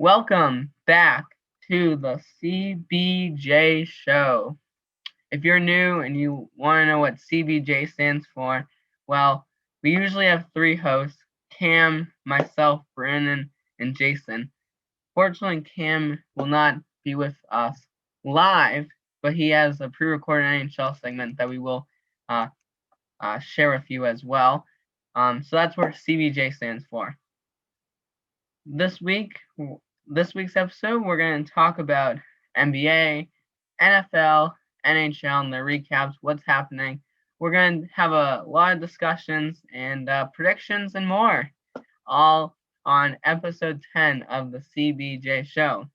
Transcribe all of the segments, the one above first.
Welcome back to the CBJ show. If you're new and you want to know what CBJ stands for, well, we usually have three hosts: Cam, myself, Brandon, and Jason. Fortunately, Cam will not be with us live, but he has a pre-recorded NHL segment that we will uh, share with you as well. So that's what CBJ stands for. This week, this week's episode, we're going to talk about NBA, NFL, NHL, and the recaps, what's happening. We're going to have a lot of discussions and predictions and more, all on episode 10 of the CBJ show.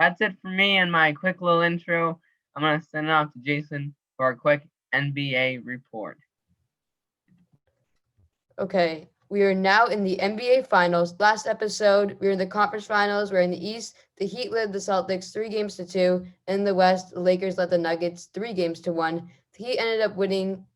That's it for me and my quick little intro. I'm going to send it off to Jason for a quick NBA report. Okay, we are now in the NBA Finals. Last episode, we were in the conference finals. We're in the East. The Heat led the Celtics 3-2. In the West, the Lakers led the Nuggets 3-1. The Heat ended up winning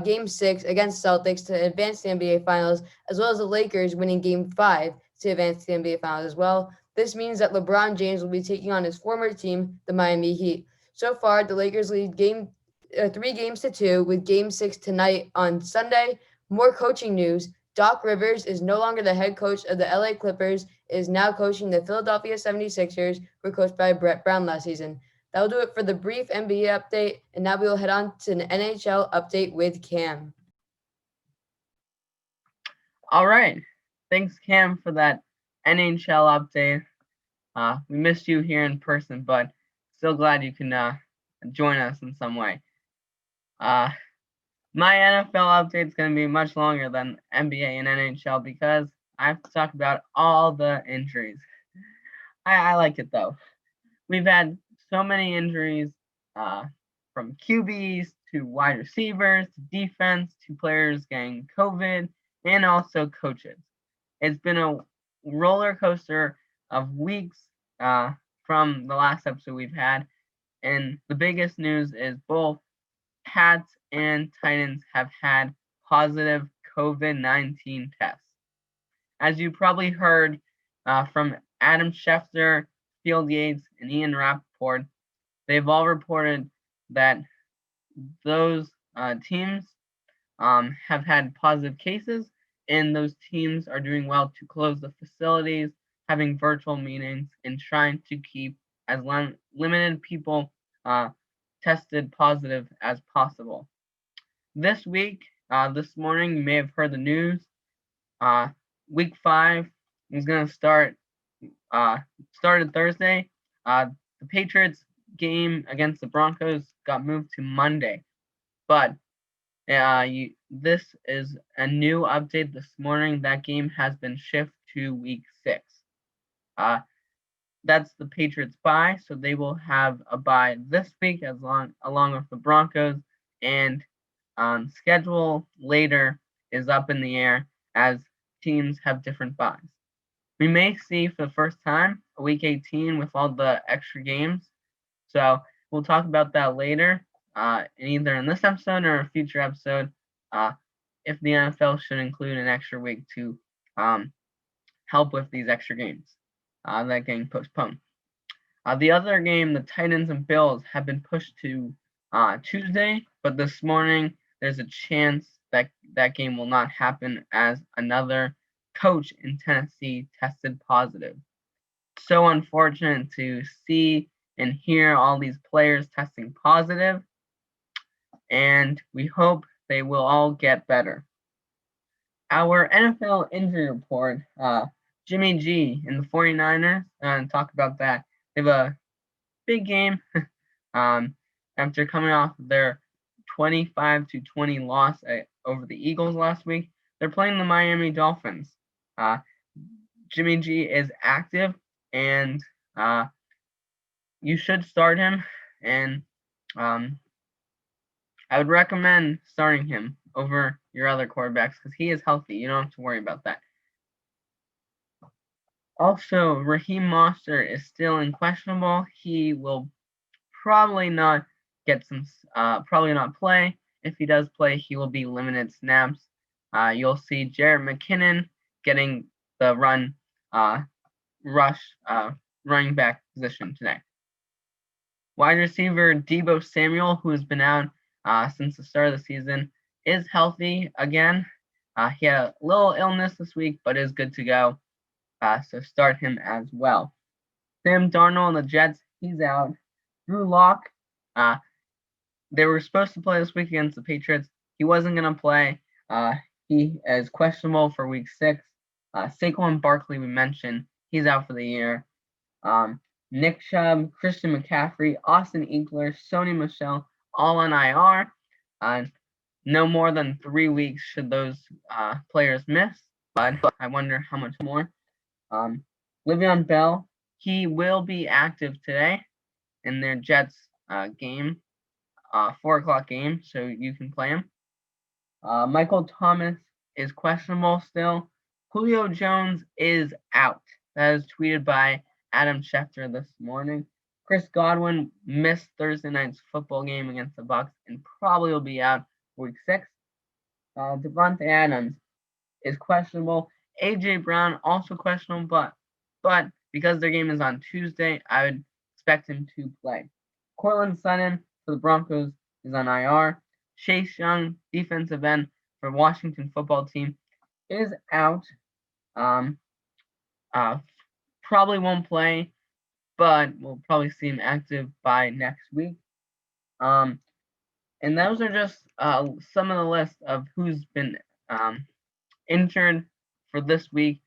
Game 6 against Celtics to advance to the NBA Finals, as well as the Lakers winning Game 5 to advance to the NBA Finals as well. This means that LeBron James will be taking on his former team, the Miami Heat. So far, the Lakers lead 3-2 with Game 6 tonight on Sunday. More coaching news. Doc Rivers is no longer the head coach of the LA Clippers, is now coaching the Philadelphia 76ers, who were coached by Brett Brown last season. That'll do it for the brief NBA update, and now we will head on to an NHL update with Cam. All right. Thanks, Cam, for that NHL update. We missed you here in person, but still glad you can join us in some way. My NFL update is going to be much longer than NBA and NHL because I have to talk about all the injuries. I like it though. We've had so many injuries from QBs to wide receivers to defense to players getting COVID and also coaches. It's been a roller coaster of weeks from the last episode we've had. And the biggest news is both Pats and Titans have had positive COVID-19 tests. As you probably heard from Adam Schefter, Field Yates, and Ian Rappaport, they've all reported that those teams have had positive cases, and those teams are doing well to close the facilities, having virtual meetings, and trying to keep as limited people tested positive as possible. This week, this morning, you may have heard the news. Week 5 is going to started Thursday. The Patriots game against the Broncos got moved to Monday, but this is a new update this morning. That game has been shifted to week 6. That's the Patriots' bye, so they will have a bye this week along with the Broncos, and schedule later is up in the air as teams have different byes. We may see for the first time a week 18 with all the extra games, so we'll talk about that later, either in this episode or a future episode, if the NFL should include an extra week to help with these extra games that getting postponed. The other game, the Titans and Bills, have been pushed to Tuesday, but this morning there's a chance that that game will not happen as another coach in Tennessee tested positive. So unfortunate to see and hear all these players testing positive, and we hope they will all get better. Our NFL injury report, Jimmy G and the 49ers, talk about that. They have a big game after coming off their 25-20 loss over the Eagles last week. They're playing the Miami Dolphins. Jimmy G is active, and you should start him. And I would recommend starting him over your other quarterbacks because he is healthy. You don't have to worry about that. Also, Raheem Mostert is still questionable. He will probably not probably not play. If he does play, he will be limited snaps. You'll see Jarrett McKinnon getting the run rush running back position today. Wide receiver Deebo Samuel, who has been out since the start of the season, is healthy again. He had a little illness this week, but is good to go. So start him as well. Sam Darnold and the Jets, he's out. Drew Lock, they were supposed to play this week against the Patriots. He wasn't going to play. He is questionable for week 6. Saquon Barkley, we mentioned, he's out for the year. Nick Chubb, Christian McCaffrey, Austin Eckler, Sony Michel, all on IR. No more than 3 weeks should those players miss, but I wonder how much more. Le'Veon Bell, he will be active today in their Jets game, 4 o'clock game, so you can play him. Michael Thomas is questionable still. Julio Jones is out. That is tweeted by Adam Schefter this morning. Chris Godwin missed Thursday night's football game against the Bucs and probably will be out for week 6. Devontae Adams is questionable. AJ Brown also questionable, but because their game is on Tuesday, I would expect him to play. Cortland Sutton for the Broncos is on IR. Chase Young, defensive end for Washington football team, is out. Probably won't play, but we'll probably see him active by next week. And those are just some of the list of who's been injured for this week.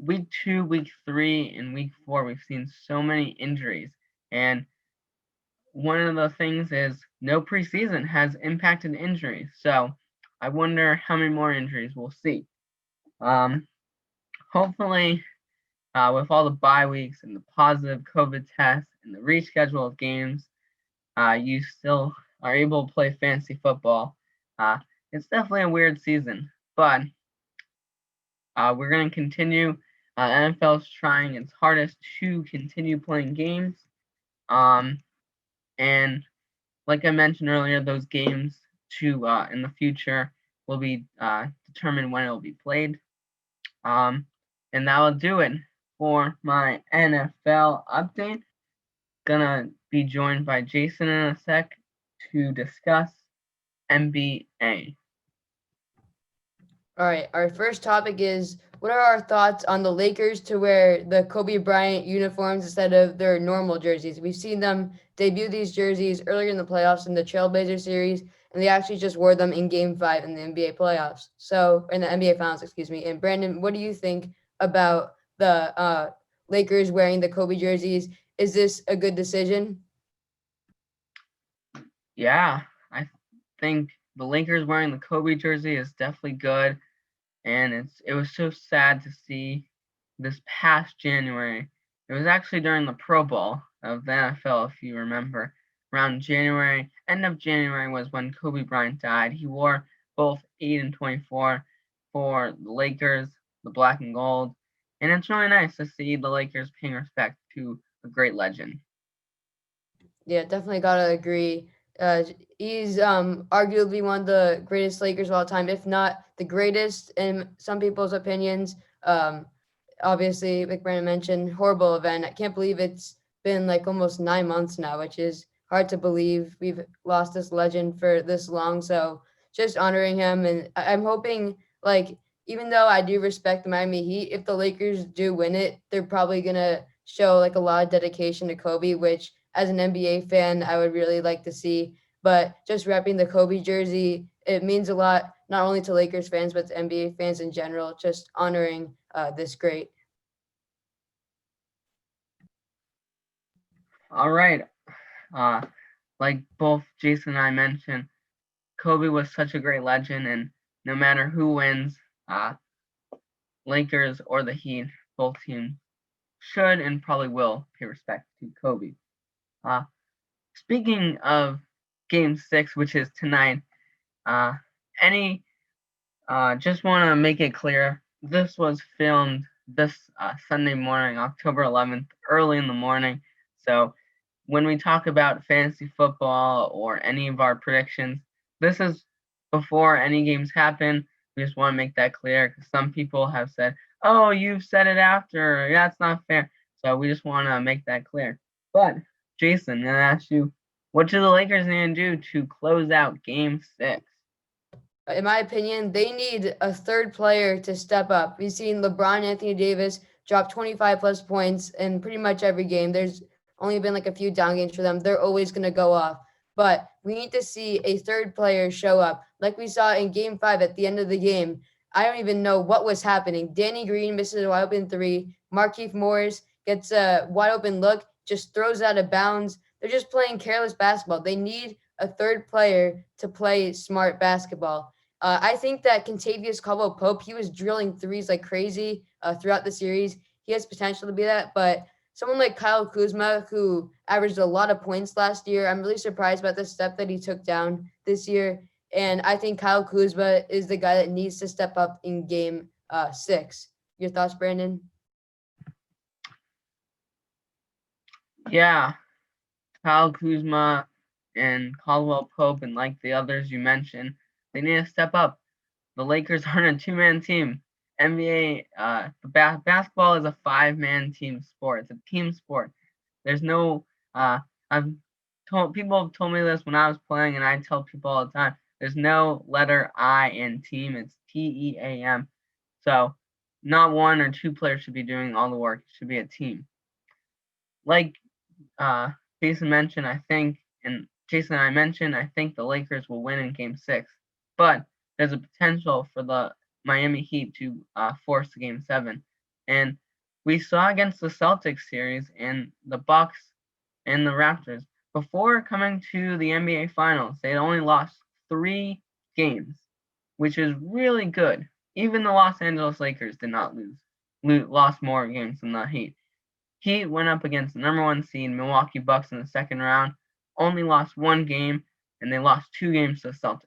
Week 2, week 3, and week 4, we've seen so many injuries. And one of the things is no preseason has impacted injuries. So I wonder how many more injuries we'll see. Hopefully, with all the bye weeks and the positive COVID tests and the reschedule of games, you still are able to play fantasy football. It's definitely a weird season, but we're going to continue. NFL is trying its hardest to continue playing games. And like I mentioned earlier, those games in the future will be determined when it will be played. And that will do it for my NFL update. Gonna be joined by Jason in a sec to discuss NBA. All right, our first topic is what are our thoughts on the Lakers to wear the Kobe Bryant uniforms instead of their normal jerseys? We've seen them debut these jerseys earlier in the playoffs in the Trailblazer series, and they actually just wore them in Game 5 in the NBA playoffs. So, in the NBA Finals, excuse me. And Brandon, what do you think about the Lakers wearing the Kobe jerseys? Is this a good decision? Yeah, I think the Lakers wearing the Kobe jersey is definitely good. And it was so sad to see this past January. It was actually during the Pro Bowl of the NFL, if you remember. Around January, end of January was when Kobe Bryant died. He wore both 8 and 24 for the Lakers, the black and gold. And it's really nice to see the Lakers paying respect to a great legend. Yeah, definitely gotta agree. He's arguably one of the greatest Lakers of all time, if not the greatest in some people's opinions. Obviously, like Brandon mentioned, horrible event. I can't believe it's been like almost 9 months now, which is hard to believe. We've lost this legend for this long. So just honoring him, and I'm hoping like even though I do respect the Miami Heat, if the Lakers do win it, they're probably gonna show like a lot of dedication to Kobe, which as an NBA fan, I would really like to see. But just repping the Kobe jersey, it means a lot, not only to Lakers fans, but to NBA fans in general, just honoring this great. All right. Like both Jason and I mentioned, Kobe was such a great legend, and no matter who wins, Lakers or the Heat, both teams should and probably will pay respect to Kobe. Speaking of Game 6, which is tonight, just want to make it clear, this was filmed this Sunday morning, October 11th, early in the morning. So when we talk about fantasy football or any of our predictions, this is before any games happen. We just want to make that clear because some people have said, "Oh, you've said it after. That's not fair." So we just want to make that clear. But Jason, I'm gonna ask you, what do the Lakers need to do to close out Game 6? In my opinion, they need a third player to step up. We've seen LeBron and Anthony Davis drop 25 plus points in pretty much every game. There's only been like a few down games for them. They're always going to go off. But we need to see a third player show up, like we saw in game 5 at the end of the game. I don't even know what was happening. Danny Green misses a wide open three. Markieff Morris gets a wide open look, just throws out of bounds. They're just playing careless basketball. They need a third player to play smart basketball. I think that Contavious Caldwell Pope, he was drilling threes like crazy throughout the series. He has potential to be that, but someone like Kyle Kuzma, who averaged a lot of points last year, I'm really surprised about the step that he took down this year. And I think Kyle Kuzma is the guy that needs to step up in game 6. Your thoughts, Brandon? Yeah, Kyle Kuzma and Caldwell Pope and like the others you mentioned, they need to step up. The Lakers aren't a two-man team. NBA, basketball is a five-man team sport. It's a team sport. There's no, I've people have told me this when I was playing, and I tell people all the time. There's no letter I in team. It's TEAM. So, not one or two players should be doing all the work. It should be a team. Like uh, Jason mentioned, I think, and Jason and I mentioned, I think the Lakers will win in Game 6. But there's a potential for the Miami Heat to force the Game 7. And we saw against the Celtics series and the Bucks and the Raptors, before coming to the NBA Finals, they had only lost 3 games, which is really good. Even the Los Angeles Lakers did not lost more games than the Heat. Heat went up against the number 1 seed Milwaukee Bucks in the second round, only lost 1 game, and they lost 2 games to the Celtics.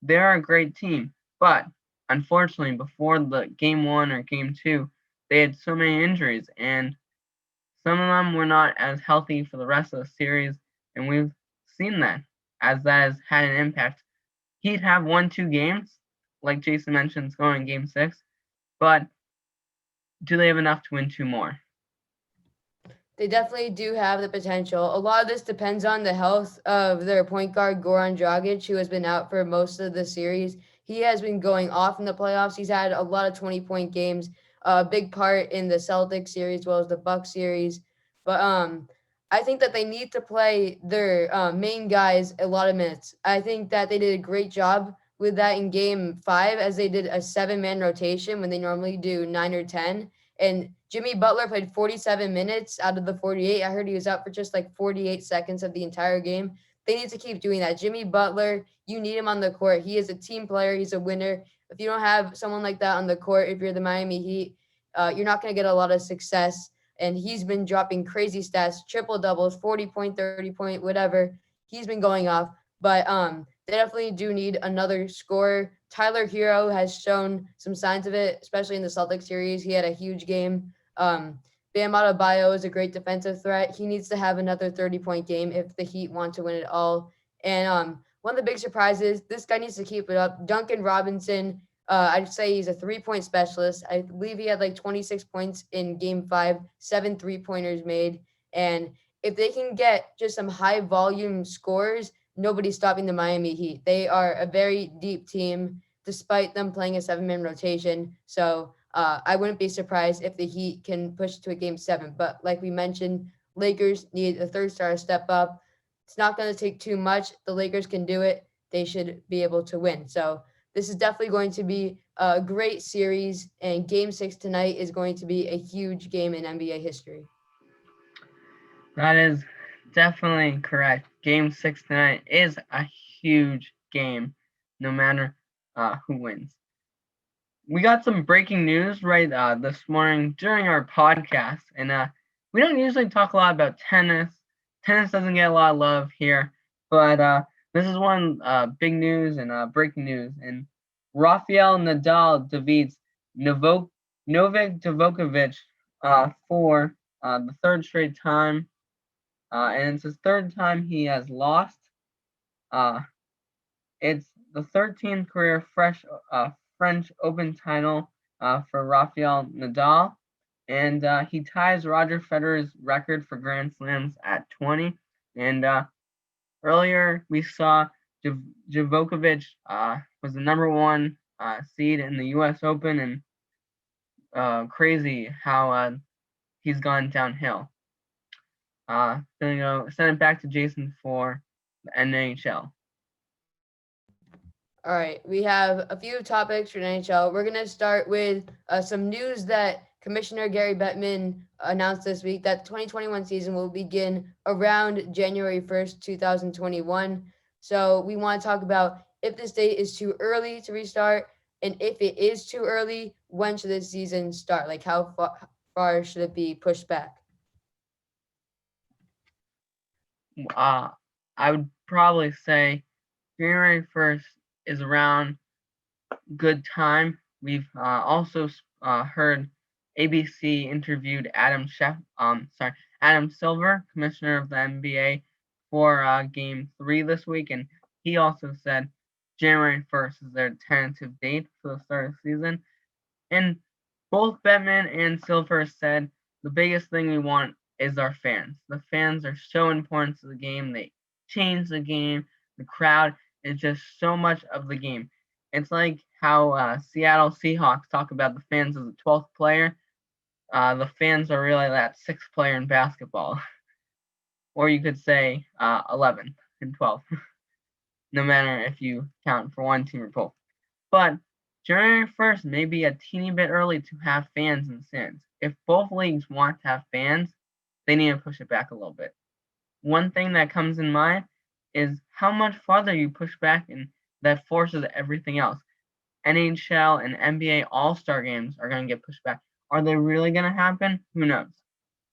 They're a great team, but unfortunately, before the game 1 or game 2, they had so many injuries, and some of them were not as healthy for the rest of the series, and we've seen that as that has had an impact. He'd have won 2 games, like Jason mentioned, going in Game 6, but do they have enough to win 2 more? They definitely do have the potential. A lot of this depends on the health of their point guard, Goran Dragic, who has been out for most of the series. He has been going off in the playoffs. He's had a lot of 20-point games, a big part in the Celtics series as well as the Bucks series. But I think that they need to play their main guys a lot of minutes. I think that they did a great job with that in game 5, as they did a 7-man rotation when they normally do 9 or 10. And Jimmy Butler played 47 minutes out of the 48. I heard he was out for just like 48 seconds of the entire game. They need to keep doing that. Jimmy Butler, you need him on the court. He is a team player. He's a winner. If you don't have someone like that on the court, if you're the Miami Heat, you're not going to get a lot of success. And he's been dropping crazy stats, triple doubles, 40 point, 30 point, whatever. He's been going off. But they definitely do need another scorer. Tyler Hero has shown some signs of it, especially in the Celtics series. He had a huge game. Bam Adebayo is a great defensive threat. He needs to have another 30-point game if the Heat want to win it all. And one of the big surprises, this guy needs to keep it up. Duncan Robinson, I'd say he's a 3-point specialist. I believe he had like 26 points in game 5, 7 3-pointers made. And if they can get just some high volume scores, nobody's stopping the Miami Heat. They are a very deep team, despite them playing a 7-man rotation. So I wouldn't be surprised if the Heat can push to a game 7. But like we mentioned, Lakers need a third star to step up. It's not going to take too much. The Lakers can do it. They should be able to win. So this is definitely going to be a great series. And game 6 tonight is going to be a huge game in NBA history. That is definitely correct. Game 6 tonight is a huge game, no matter who wins. We got some breaking news right this morning during our podcast, and we don't usually talk a lot about tennis. Tennis doesn't get a lot of love here, but this is one big news and breaking news. And Rafael Nadal defeats Novak Djokovic for the third straight time, and it's his third time he has lost. Uh, it's the 13th career French Open title for Rafael Nadal, and he ties Roger Federer's record for Grand Slams at 20. And earlier we saw Djokovic was the number one seed in the U.S. Open, and crazy how he's gone downhill. Send it back to Jason for the NHL. All right, we have a few topics for NHL. We're gonna start with some news that Commissioner Gary Bettman announced this week that the 2021 season will begin around January 1st, 2021. So we want to talk about if this date is too early to restart, and if it is too early, when should this season start? Like how far should it be pushed back? I would probably say January 1st is around good time. We've also heard ABC interviewed Adam Silver, commissioner of the NBA, for Game 3 this week, and he also said January 1st is their tentative date for the start of the season. And both Bettman and Silver said the biggest thing we want is our fans. The fans are so important to the game. They change the game. The crowd is just so much of the game. It's like how Seattle Seahawks talk about the fans as the 12th player. The fans are really that sixth player in basketball. Or you could say 11th and 12th, no matter if you count for one team or both. But January 1st may be a teeny bit early to have fans in the stands. If both leagues want to have fans, they need to push it back a little bit. One thing that comes in mind is how much farther you push back, and that forces everything else. NHL and NBA All-Star games are going to get pushed back. Are they really going to happen? Who knows?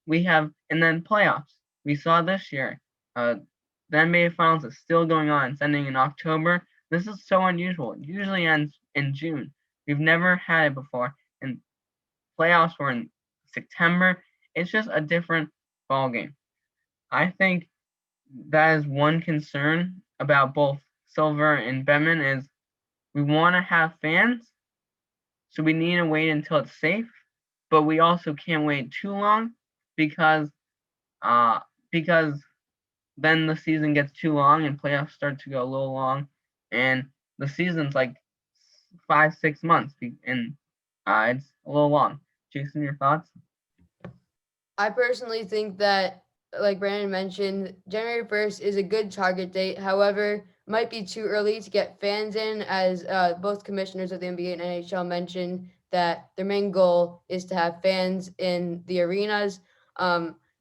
And then playoffs. We saw this year, the NBA Finals is still going on. It's ending in October. This is so unusual. It usually ends in June. We've never had it before. And playoffs were in September. It's just a different ball game. I think that is one concern about both Silver and Bettman is we want to have fans, so we need to wait until it's safe, but we also can't wait too long because then the season gets too long and playoffs start to go a little long, and the season's like 5-6 months, and it's a little long. Jason, your thoughts? I personally think that, like Brandon mentioned, January 1st is a good target date. However, might be too early to get fans in, as both commissioners of the NBA and NHL mentioned that their main goal is to have fans in the arenas.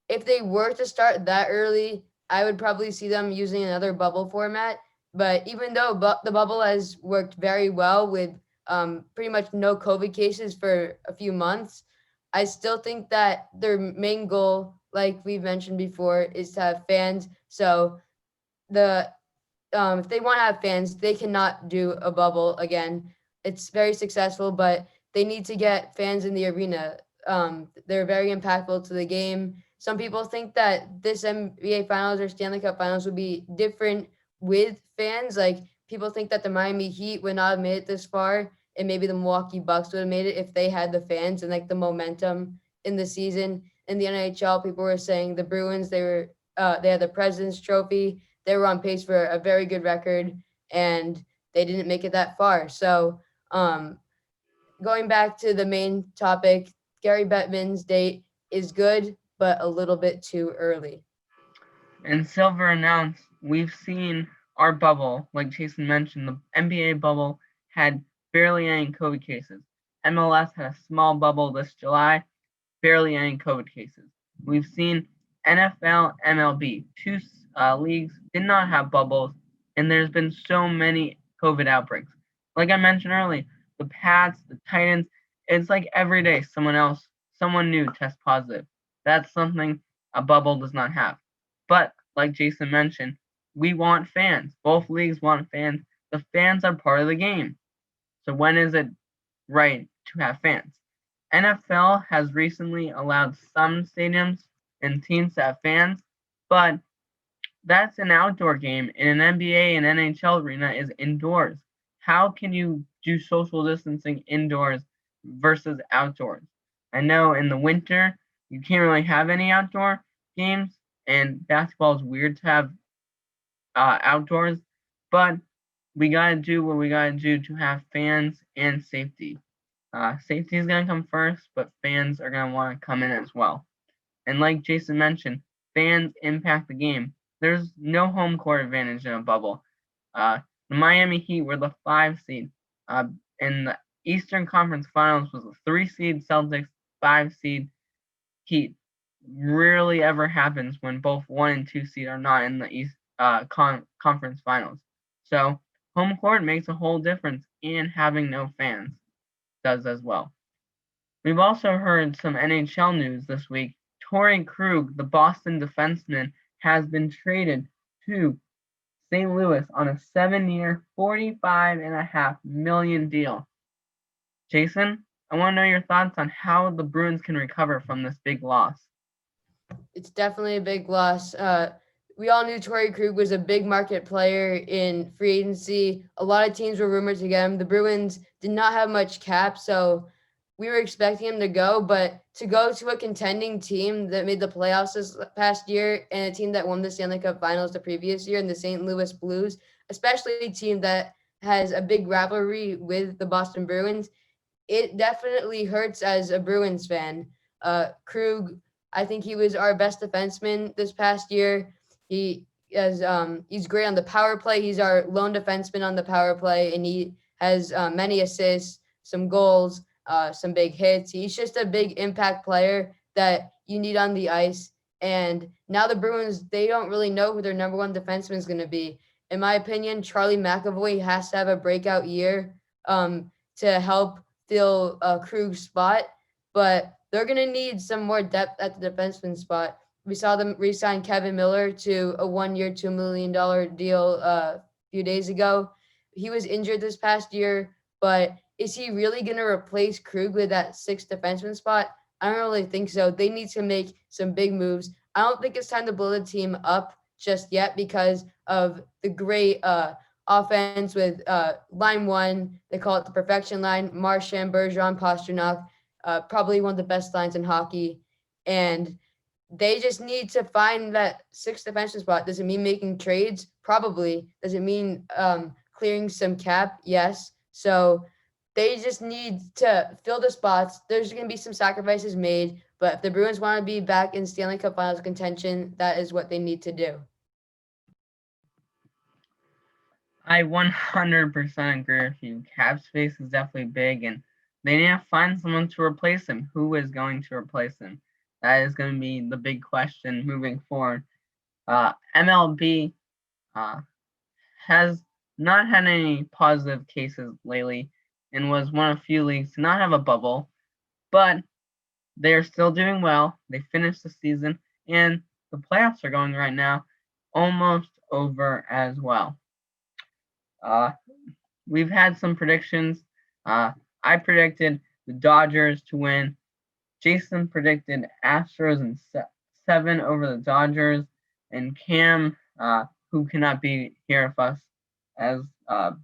If they were to start that early, I would probably see them using another bubble format. But even though the bubble has worked very well with pretty much no COVID cases for a few months, I still think that their main goal, like we've mentioned before, is to have fans. So the if they want to have fans, they cannot do a bubble again. It's very successful, but they need to get fans in the arena. They're very impactful to the game. Some people think that this NBA Finals or Stanley Cup Finals would be different with fans. Like people think that the Miami Heat would not have made it this far, and maybe the Milwaukee Bucks would have made it if they had the fans and like the momentum in the season. In the NHL, people were saying the Bruins they had the President's Trophy. They were on pace for a very good record, and they didn't make it that far. So, going back to the main topic, Gary Bettman's date is good, but a little bit too early. And Silver announced, we've seen our bubble, like Jason mentioned, the NBA bubble had barely any COVID cases. MLS had a small bubble this July, barely any COVID cases. We've seen NFL, MLB, two leagues did not have bubbles, and there's been so many COVID outbreaks. Like I mentioned earlier, the Pats, the Titans, it's like every day someone new tests positive. That's something a bubble does not have. But like Jason mentioned, we want fans. Both leagues want fans. The fans are part of the game. So when is it right to have fans? NFL has recently allowed some stadiums and teams to have fans, but that's an outdoor game, and an NBA and NHL arena is indoors. how can you do social distancing indoors versus outdoors? I know in the winter you can't really have any outdoor games, and basketball is weird to have outdoors, but we gotta do what we gotta do to have fans and safety. Safety is gonna come first, but fans are gonna want to come in as well. And like Jason mentioned, fans impact the game. There's no home court advantage in a bubble. The Miami Heat were the 5 seed. In the Eastern Conference Finals was a 3 seed Celtics, 5 seed Heat. Rarely ever happens when both 1 and 2 seed are not in the East Conference Finals. So home court makes a whole difference, and having no fans does as well. We've also heard some NHL news this week. Torrey Krug, the Boston defenseman, has been traded to St. Louis on a 7-year, $45.5 million deal. Jason, I want to know your thoughts on how the Bruins can recover from this big loss. It's definitely a big loss. We all knew Torrey Krug was a big market player in free agency. A lot of teams were rumored to get him. The Bruins did not have much cap, so we were expecting him to go. But to go to a contending team that made the playoffs this past year and a team that won the Stanley Cup Finals the previous year in the St. Louis Blues, especially a team that has a big rivalry with the Boston Bruins, it definitely hurts as a Bruins fan. Krug, I think he was our best defenseman this past year. He's great on the power play. He's our lone defenseman on the power play, and he has many assists, some goals, some big hits. He's just a big impact player that you need on the ice. And now the Bruins, they don't really know who their number one defenseman is going to be. In my opinion, Charlie McAvoy has to have a breakout year to help fill Krug's spot, but they're going to need some more depth at the defenseman spot. We saw them re-sign Kevin Miller to a 1-year, $2 million deal a few days ago. He was injured this past year, but is he really going to replace Krug with that sixth defenseman spot? I don't really think so. They need to make some big moves. I don't think it's time to blow the team up just yet because of the great offense with line one. They call it the perfection line. Marchand, Bergeron, Pasternak, probably one of the best lines in hockey. And they just need to find that sixth defenseman spot. Does it mean making trades? Probably. Does it mean clearing some cap? Yes. So they just need to fill the spots. There's going to be some sacrifices made, but if the Bruins want to be back in Stanley Cup Finals contention, that is what they need to do. I 100% agree with you. Cap space is definitely big, and they need to find someone to replace him. Who is going to replace him? That is going to be the big question moving forward. MLB has not had any positive cases lately and was one of few leagues to not have a bubble, but they are still doing well. They finished the season, and the playoffs are going right now, almost over as well. Uh, we've had some predictions. I predicted the Dodgers to win. Jason predicted Astros in 7 over the Dodgers, and Cam, who cannot be here with us, as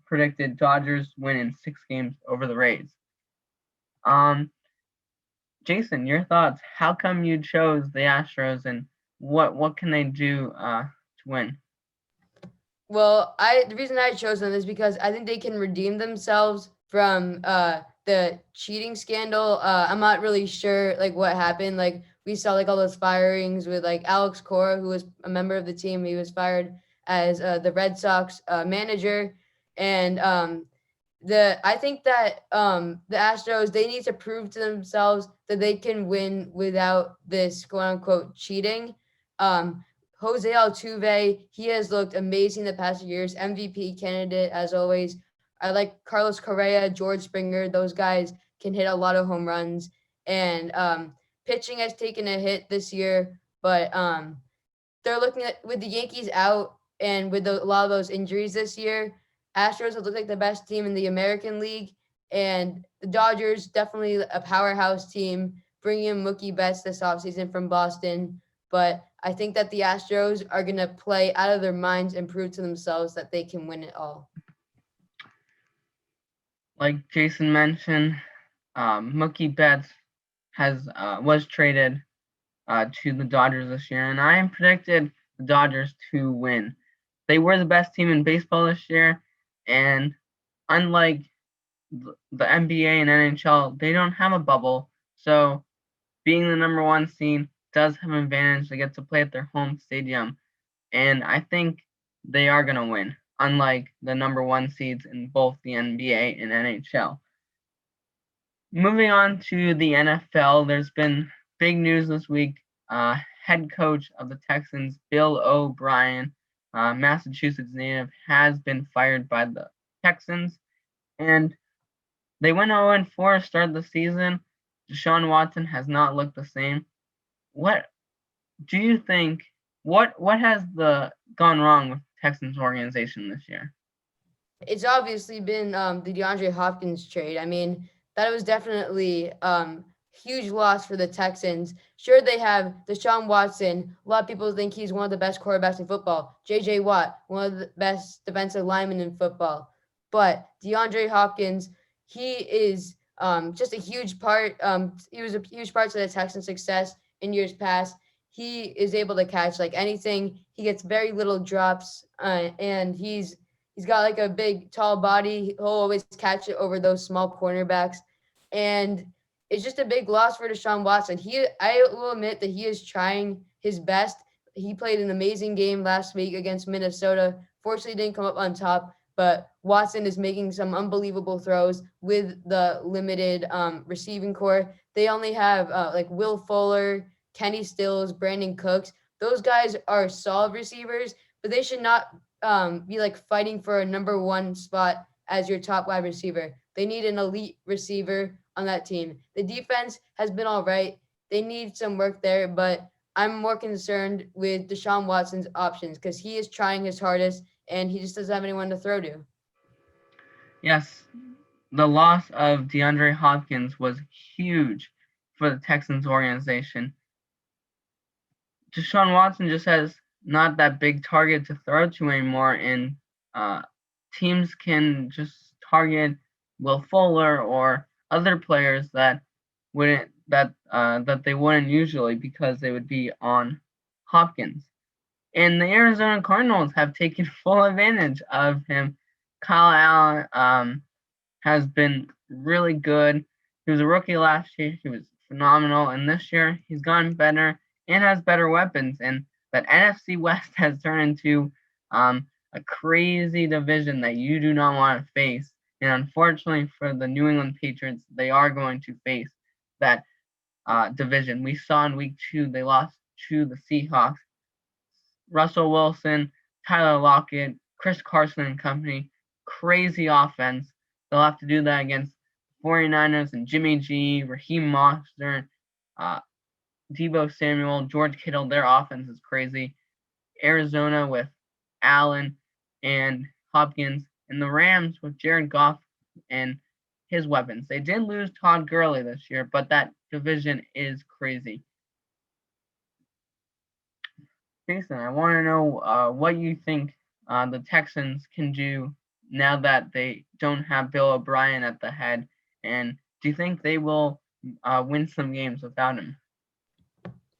predicted Dodgers win in 6 games over the Rays. Jason, your thoughts? How come you chose the Astros, and what can they do to win? Well, the reason I chose them is because I think they can redeem themselves from the cheating scandal. I'm not really sure like what happened. Like we saw like all those firings with like Alex Cora, who was a member of the team. He was fired as the Red Sox manager, and the I think that the Astros, they need to prove to themselves that they can win without this quote unquote cheating. Um, Jose Altuve, he has looked amazing the past years. MVP candidate as always. I like Carlos Correa, George Springer. Those guys can hit a lot of home runs. And pitching has taken a hit this year, but they're looking at with the Yankees out and with a lot of those injuries this year. Astros have looked like the best team in the American League, and the Dodgers definitely a powerhouse team, bringing in Mookie Betts this offseason from Boston. But I think that the Astros are going to play out of their minds and prove to themselves that they can win it all. like Jason mentioned, Mookie Betts has was traded to the Dodgers this year, and I predicted the Dodgers to win. They were the best team in baseball this year, and unlike the NBA and NHL, they don't have a bubble, so being the number one seed does have an advantage. They get to play at their home stadium, and I think they are going to win, unlike the number one seeds in both the NBA and NHL. Moving on to the NFL, there's been big news this week. Head coach of the Texans, Bill O'Brien, Massachusetts native, has been fired by the Texans, and they went 0-4 to start the season. Deshaun Watson has not looked the same. What do you think? What has the gone wrong with the Texans organization this year? It's obviously been the DeAndre Hopkins trade. I mean, that was definitely huge loss for the Texans. Sure, they have Deshaun Watson. A lot of people think he's one of the best quarterbacks in football. J.J. Watt, one of the best defensive linemen in football. But DeAndre Hopkins, he is just a huge part. He was a huge part to the Texans' success in years past. He is able to catch like anything. He gets very little drops, and he's got like a big, tall body. He'll always catch it over those small cornerbacks, and it's just a big loss for Deshaun Watson. I will admit that he is trying his best. He played an amazing game last week against Minnesota. Fortunately, didn't come up on top, but Watson is making some unbelievable throws with the limited receiving core. They only have like Will Fuller, Kenny Stills, Brandon Cooks. Those guys are solid receivers, but they should not be like fighting for a number one spot as your top wide receiver. They need an elite receiver on that team. The defense has been all right. They need some work there, but I'm more concerned with Deshaun Watson's options because he is trying his hardest and he just doesn't have anyone to throw to. Yes, the loss of DeAndre Hopkins was huge for the Texans organization. Deshaun Watson just has not that big target to throw to anymore, and uh, teams can just target Will Fuller or other players that they wouldn't usually because they would be on Hopkins. And the Arizona Cardinals have taken full advantage of him. Kyle Allen has been really good. He was a rookie last year. He was phenomenal, and this year he's gotten better and has better weapons. And that NFC West has turned into a crazy division that you do not want to face. And unfortunately for the New England Patriots, they are going to face that division. We saw in week 2 they lost to the Seahawks. Russell Wilson, Tyler Lockett, Chris Carson and company, crazy offense. They'll have to do that against 49ers and Jimmy G, Raheem Mostert, uh, Debo Samuel, George Kittle. Their offense is crazy. Arizona with Allen and Hopkins, and the Rams with Jared Goff and his weapons. They did lose Todd Gurley this year, but that division is crazy. Jason, I want to know what you think the Texans can do now that they don't have Bill O'Brien at the head, and do you think they will win some games without him?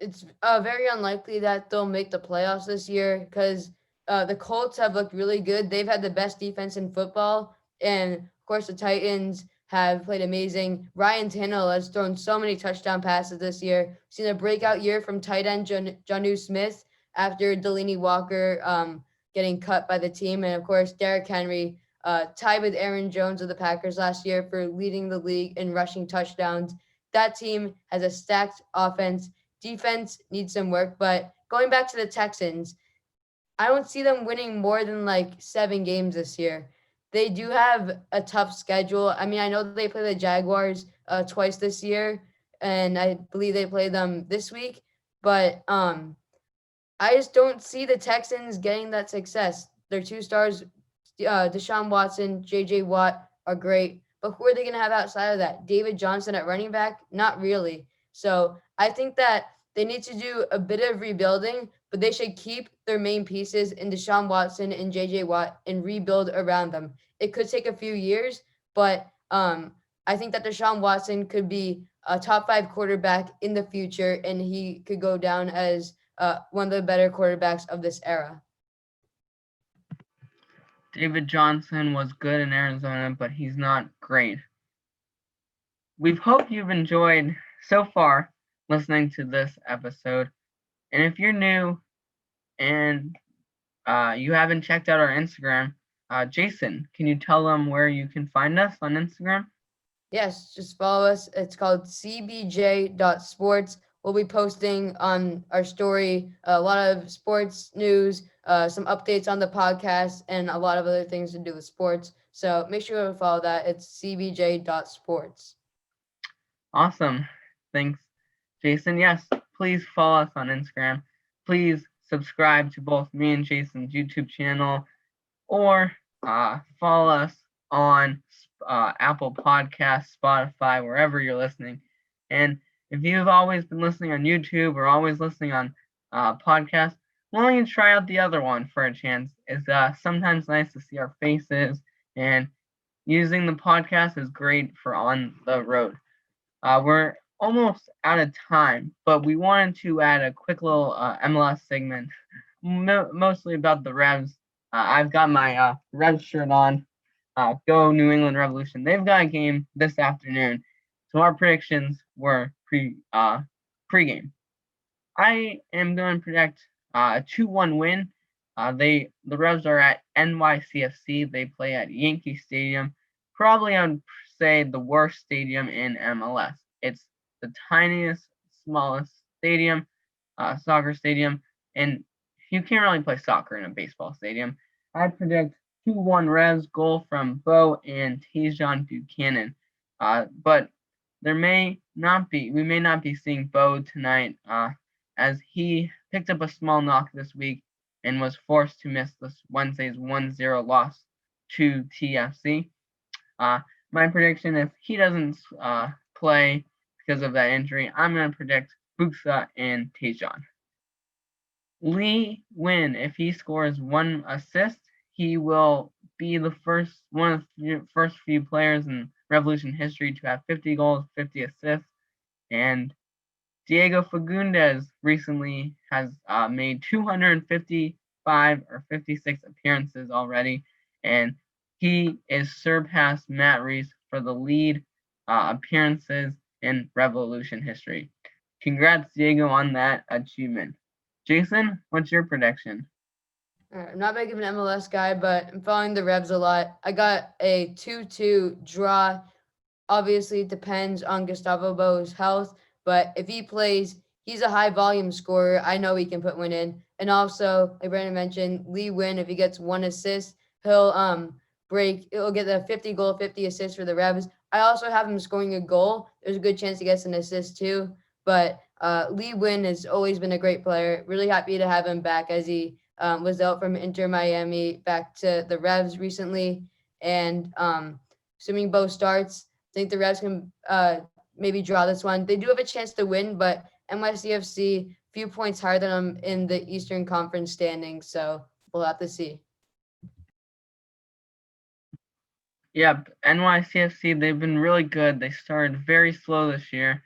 It's very unlikely that they'll make the playoffs this year because the Colts have looked really good. They've had the best defense in football, and of course the Titans have played amazing. Ryan Tannehill has thrown so many touchdown passes this year. We've seen a breakout year from tight end Jonnu Smith after Delaney Walker getting cut by the team, and of course Derrick Henry tied with Aaron Jones of the Packers last year for leading the league in rushing touchdowns. That team has a stacked offense. Defense needs some work, but going back to the Texans, I don't see them winning more than like 7 games this year. They do have a tough schedule. I mean, I know they play the Jaguars twice this year, and I believe they play them this week, but I just don't see the Texans getting that success. Their two stars, Deshaun Watson, J.J. Watt, are great. But who are they going to have outside of that? David Johnson at running back? Not really. So I think that they need to do a bit of rebuilding, but they should keep their main pieces in Deshaun Watson and J.J. Watt and rebuild around them. It could take a few years, but I think that Deshaun Watson could be a top five quarterback in the future, and he could go down as one of the better quarterbacks of this era. David Johnson was good in Arizona, but he's not great. We hope you've enjoyed so far listening to this episode. And if you're new and you haven't checked out our Instagram, Jason, can you tell them where you can find us on Instagram? Yes, just follow us. It's called cbj.sports. We'll be posting on our story a lot of sports news, some updates on the podcast, and a lot of other things to do with sports. So make sure to follow that. It's cbj.sports. Awesome. Thanks, Jason. Yes, please follow us on Instagram. Please subscribe to both me and Jason's YouTube channel, or follow us on Apple Podcasts, Spotify, wherever you're listening. And if you've always been listening on YouTube or always listening on podcasts, why don't you try out the other one for a chance? It's sometimes nice to see our faces, and using the podcast is great for on the road. We're almost out of time, but we wanted to add a quick little MLS segment, mostly about the Revs. I've got my Revs shirt on. Go New England Revolution! They've got a game this afternoon, so our predictions were pre-game. I am going to predict a 2-1 win. The Revs are at NYCFC. They play at Yankee Stadium. Probably I would say the worst stadium in MLS. It's the tiniest, smallest stadium, soccer stadium, and you can't really play soccer in a baseball stadium. I predict 2-1 Revs, goal from Bo and Tajon Buchanan. But we may not be seeing Bo tonight, as he picked up a small knock this week and was forced to miss this Wednesday's 1-0 loss to TFC. My prediction, if he doesn't play because of that injury, I'm going to predict Buxa and Tajon. Lee Win, if he scores one assist, he will be one of the first few players in Revolution history to have 50 goals, 50 assists. And Diego Fagundes recently has made 255 or 56 appearances already, and he is surpassed Matt Reese for the lead appearances in Revolution history. Congrats, Diego, on that achievement. Jason, what's your prediction? I'm not big of an MLS guy, but I'm following the Revs a lot. I got a 2-2 draw. Obviously, it depends on Gustavo Bo's health, but if he plays, he's a high volume scorer. I know he can put one in. And also, like Brandon mentioned, Lee Win, if he gets one assist, he'll get the 50 goal, 50 assist for the Revs. I also have him scoring a goal. There's a good chance he gets an assist too. But Lee Win has always been a great player. Really happy to have him back, as he was out from Inter Miami back to the Revs recently. And assuming Bo starts, I think the Revs can maybe draw this one. They do have a chance to win, but NYCFC few points higher than them in the Eastern Conference standings, so we'll have to see. Yep, NYCFC, they've been really good. They started very slow this year.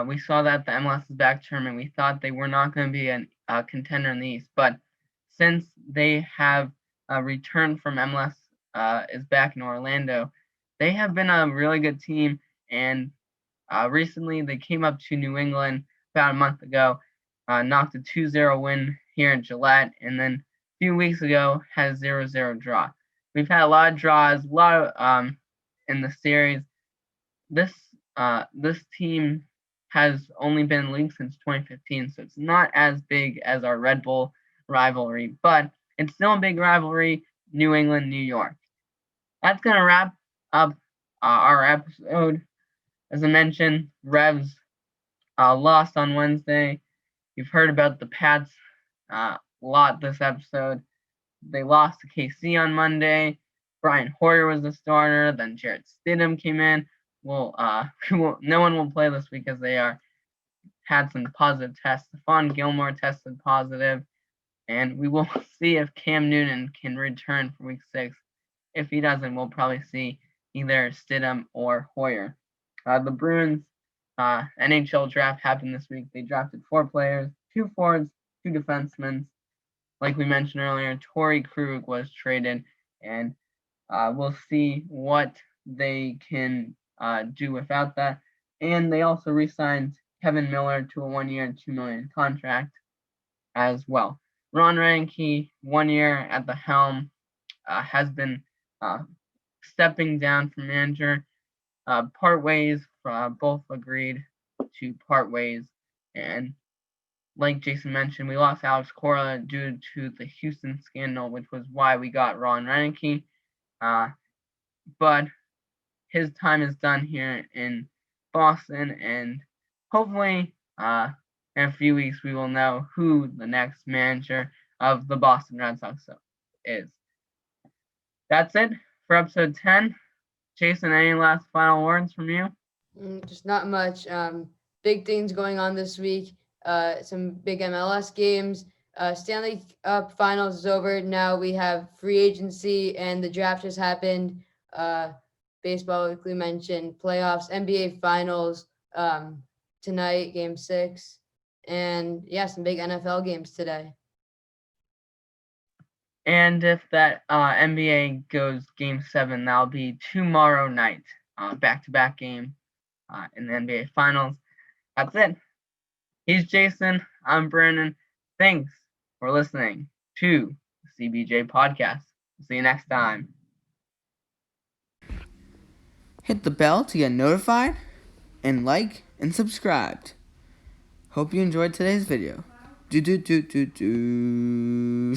We saw that at the MLS's back tournament. We thought they were not going to be a contender in the East, but since they have returned from MLS, is back in Orlando, they have been a really good team. And recently, they came up to New England about a month ago, knocked a 2-0 win here in Gillette, and then a few weeks ago had a 0-0 draw. We've had a lot of draws, a lot of in the series. This team has only been in league since 2015, so it's not as big as our Red Bull rivalry, but it's still a big rivalry, New England, New York. That's going to wrap up our episode. As I mentioned, Revs lost on Wednesday. You've heard about the Pats a lot this episode. They lost to KC on Monday. Brian Hoyer was the starter. Then Jarrett Stidham came in. No one will play this week because they had some positive tests. Stephon Gilmore tested positive, and we will see if Cam Newton can return for Week 6. If he doesn't, we'll probably see either Stidham or Hoyer. The Bruins NHL draft happened this week. They drafted 4 players, 2 forwards, 2 defensemen. Like we mentioned earlier, Torrey Krug was traded, and we'll see what they can do without that. And they also re-signed Kevin Miller to a 1-year, $2 million contract as well. Ron Reinke, 1 year at the helm, has been uh, stepping down from manager. Part ways, both agreed to part ways. And like Jason mentioned, we lost Alex Cora due to the Houston scandal, which was why we got Ron Reinke. But his time is done here in Boston, and hopefully in a few weeks we will know who the next manager of the Boston Red Sox is. That's it for episode 10. Jason, any last final words from you? Just not much. Big things going on this week. Some big MLS games. Stanley Cup Finals is over. Now we have free agency and the draft has happened. Baseball, like we mentioned, playoffs, NBA Finals tonight, Game 6. And yeah, some big NFL games today. And if that NBA goes Game 7, that'll be tomorrow night, back-to-back game in the NBA Finals. That's it. He's Jason. I'm Brandon. Thanks for listening to the CBJ podcast. See you next time. Hit the bell to get notified, and like and subscribe. Hope you enjoyed today's video. Do.